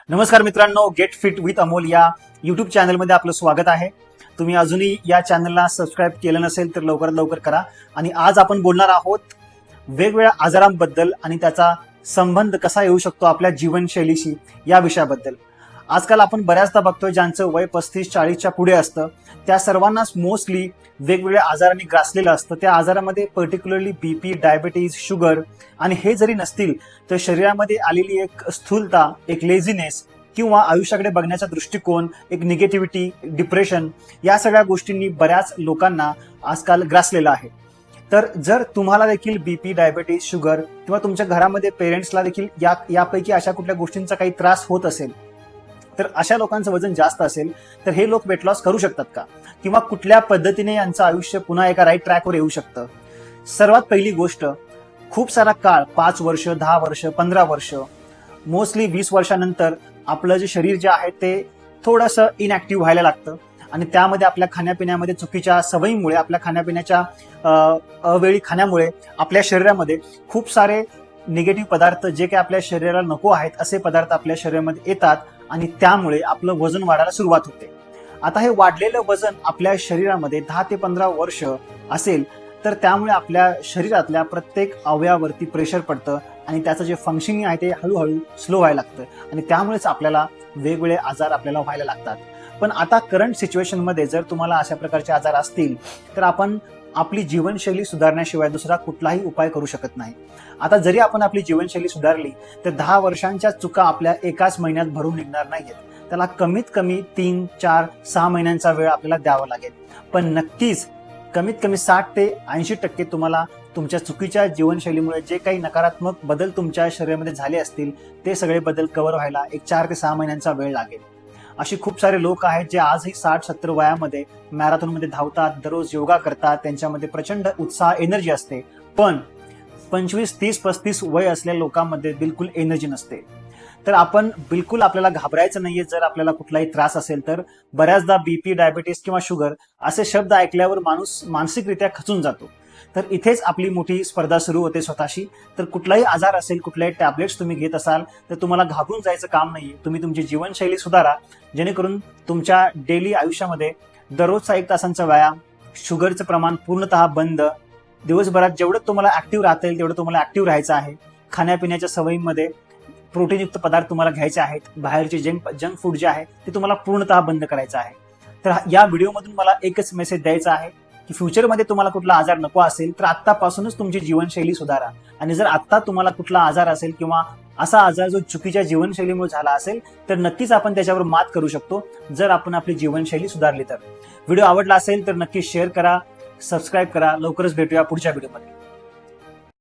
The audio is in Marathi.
नमस्कार मित्रांनो, गेट फिट विथ अमोल या यूट्यूब चॅनलमध्ये आपलं स्वागत आहे. तुम्ही अजूनही या चॅनलला सबस्क्राईब केलं नसेल तर लवकरात लवकर करा. आणि आज आपण बोलणार आहोत वेगवेगळ्या आजारांबद्दल आणि त्याचा संबंध कसा येऊ शकतो आपल्या जीवनशैलीशी या विषयाबद्दल. आजकाल आपण बऱ्याचदा बघतोय ज्यांचं वय 35-40च्या पुढे असतं त्या सर्वांनाच मोस्टली वेगवेगळ्या आजारांनी ग्रासलेलं असतं. त्या आजारामध्ये पर्टिक्युलरली बीपी, डायबिटीज, शुगर आणि हे जरी नसतील तर शरीरामध्ये आलेली एक स्थूलता, एक लेझीनेस किंवा आयुष्याकडे बघण्याचा दृष्टिकोन, एक निगेटिव्हिटी, डिप्रेशन या सगळ्या गोष्टींनी बऱ्याच लोकांना आजकाल ग्रासलेलं आहे. तर जर तुम्हाला देखील बीपी, डायबिटीज, शुगर किंवा तुमच्या घरामध्ये पेरेंट्सला देखील यापैकी अशा कुठल्या गोष्टींचा काही त्रास होत असेल तर अशा लोकांचं वजन जास्त असेल तर हे लोक वेट लॉस करू शकतात का, किंवा कुठल्या पद्धतीने यांचं आयुष्य पुन्हा एका राईट ट्रॅकवर येऊ शकतं. सर्वात पहिली गोष्ट, खूप सारा काळ 5 वर्ष, 10 वर्ष, 15 वर्ष, मोस्टली 20 वर्षानंतर आपलं जे शरीर जे आहे ते थोडंसं इनॅक्टिव्ह व्हायला लागतं. आणि त्यामध्ये आपल्या खाण्यापिण्यामध्ये चुकीच्या सवयीमुळे, आपल्या खाण्यापिण्याच्या अवेळी खाण्यामुळे आपल्या शरीरामध्ये खूप सारे निगेटिव्ह पदार्थ, जे काही आपल्या शरीराला नको आहेत असे पदार्थ आपल्या शरीरामध्ये येतात आणि त्यामुळे आपलं वजन वाढायला सुरुवात होते. आता हे वाढलेलं वजन आपल्या शरीरामध्ये 10 ते 15 वर्ष असेल तर त्यामुळे आपल्या शरीरातल्या प्रत्येक अवयवावरती प्रेशर पडतं आणि त्याचं जे फंक्शनिंग आहे ते हळूहळू स्लो व्हायला लागतं आणि त्यामुळेच आपल्याला वेगवेगळे आजार आपल्याला व्हायला लागतात. पण आता करंट सिच्युएशनमध्ये जर तुम्हाला अशा प्रकारचे आजार असतील तर आपण आपली जीवनशैली सुधारण्याशिवाय दुसरा कुठलाही उपाय करू शकत नाही. आता जरी आपण आपली जीवनशैली सुधारली तर 10 वर्षांच्या चुका आपल्या एकाच महिन्यात भरून निघणार नाहीत. त्याला कमीत कमी 3, 4, 6 महिन्यांचा वेळ आपल्याला द्यावा लागेल. पण नक्कीच कमीत कमी 60 ते 80% तुम्हाला तुमच्या चुकीच्या जीवनशैलीमुळे जे काही नकारात्मक बदल तुमच्या शरीरामध्ये झाले असतील ते सगळे बदल कव्हर व्हायला एक 4 ते 6 महिन्यांचा वेळ लागेल. अशी खूप सारे लोक आहेत जे आजही 60-70 वयामध्ये मॅरेथॉनमध्ये धावतात, दररोज योगा करतात, त्यांच्यामध्ये प्रचंड उत्साह, एनर्जी असते. पण 25, 30, 35 वय असलेल्या लोकांमध्ये बिलकुल एनर्जी नसते. तर आपण बिलकुल आपल्याला घाबरायचं नाहीये जर आपल्याला कुठलाही त्रास असेल तर. बऱ्याचदा बीपी, डायबिटीस किंवा शुगर असे शब्द ऐकल्यावर माणूस मानसिकरित्या खचून जातो. तर इथेच आपली मोठी स्पर्धा सुरू होते स्वतःशी. तर कुठलाही आजार असेल, कुठल्याही टॅबलेट्स तुम्ही घेत असाल तर तुम्हाला घाबरून जायचं काम नाहीये. तुम्ही तुमची जीवनशैली सुधारा जेणेकरून तुमच्या डेली आयुष्यामध्ये दररोजचा 1 तासांचा व्यायाम, शुगरचं प्रमाण पूर्णतः बंद, दिवसभरात जेवढं तुम्हाला ऍक्टिव्ह राहता येईल तेवढं तुम्हाला ऍक्टिव्ह राहायचं आहे. खाण्यापिण्याच्या सवयींमध्ये प्रोटीनयुक्त पदार्थ तुम्हाला घ्यायचे आहेत. बाहेरचे जंक फूड जे आहे ते तुम्हाला पूर्णतः बंद करायचं आहे. तर या व्हिडिओमधून मला एकच मेसेज द्यायचा आहे की फ्युचरमध्ये तुम्हाला कुठला आजार नको असेल तर आत्तापासूनच तुमची जीवनशैली सुधारा. आणि जर आत्ता तुम्हाला कुठला आजार असेल किंवा असा आजार जो चुकीच्या जीवनशैलीमुळे झाला असेल तर नक्कीच आपण त्याच्यावर मात करू शकतो जर आपण आपली जीवनशैली सुधारली तर. व्हिडिओ आवडला असेल तर नक्की शेअर करा, सबस्क्राईब करा. लवकरच भेटूया पुढच्या व्हिडिओमध्ये.